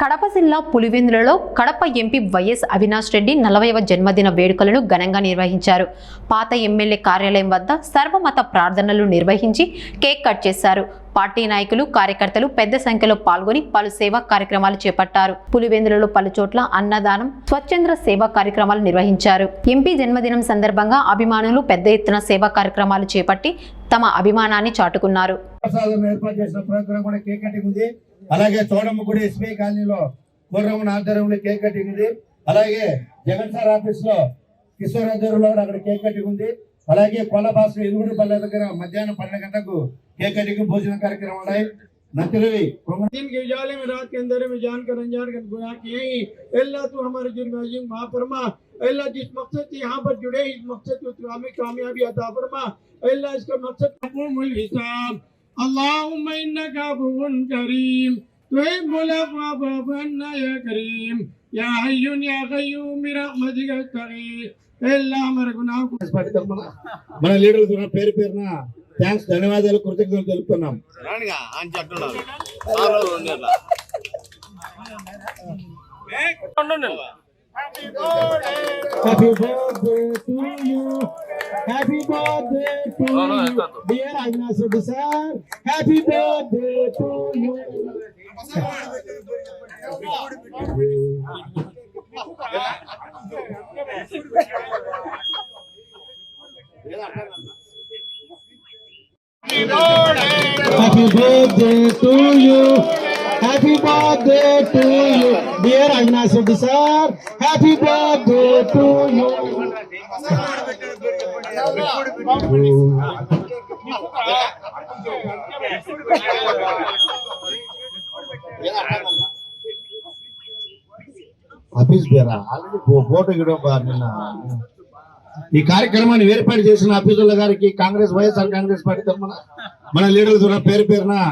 కడప జిల్లా పులివెందులలో Kadapa MP YS Avinash Reddy 40వ జన్మదిన వేడుకలను ఘనంగా నిర్వహించారు. పాత ఎమ్మెల్యే కార్యాలయం వద్ద సర్వమత ప్రార్థనలు నిర్వహించి కేక్ కట్ చేశారు. పార్టీ నాయకులు, కార్యకర్తలు పెద్ద సంఖ్యలో పాల్గొని పలు సేవా కార్యక్రమాలు చేపట్టారు. పులివెందులలో పలు చోట్ల అన్నదానం, స్వచ్ఛంద సేవా కార్యక్రమాలు నిర్వహించారు. ఎంపీ జన్మదినం సందర్భంగా అభిమానులు పెద్ద ఎత్తున సేవా కార్యక్రమాలు చేపట్టి తమ అభిమానాన్ని చాటుకున్నారు. అలాగే చోడమ్మగుడి ఎస్బీఐ కాలనీలో పూర్వమున ఆధ్వర్యంలో కేక్ కటింగ్ ఉంది. అలాగే జగన్ సార్ ఆఫీస్ లో కిషోర్ ఆధ్వర్యంలో అక్కడ కేక్ కటింగ్ ఉంది. అలాగే కొల్లబాసు ఎలుగుడుపల్లె దగ్గర మధ్యాహ్నం 12 గంటలకు కేక్ కటింగ్ భోజన కార్యక్రమం ఉన్నాయి. नतरवी दिन के उजाले में रात के अंधेरे में जान कर अनजान कर गुनाह किए ही अल्लाह तू हमारे जुर्म अज़ीम माफ फरमा। अल्लाह जिस मकसद से यहाँ पर जुड़े इस मकसद को हमें कामयाबी अता फरमा। अल्लाह इसका मकसद क़बूल हिसाब अल्लाहुम्मा इन्नका अफ़ुव्वुन करीम तुहिब्बुल अफ़्वा फ़अफ़ु अन्ना या करीम या हय्युन या क़य्यूम बिरहमतिका अस्तगीथ। अल्लाह हमारे गुनाह को మన లీడర్ల పేరు పేరున థాంక్స్ ధన్యవాదాలు కృతజ్ఞతలు తెలుపుతున్నాం. రానిగా అని చెప్తున్నారు సార్లు ఉండేలా Happy birthday to you. Happy birthday to you. Dear Avinash Reddy sir, happy birthday to you. Happy birthday to you. Happy birthday to you, dear Avinash Reddy sir. Happy birthday to you. Office పేరా already photo గిడవ నిన్న ఈ కార్యక్రమాన్ని ఏర్పాటు చేసిన ఆఫీసర్ల గారికి Congress YSR Congress party తరఫున మన లీడర్ల ద్వారా పేరు పేరున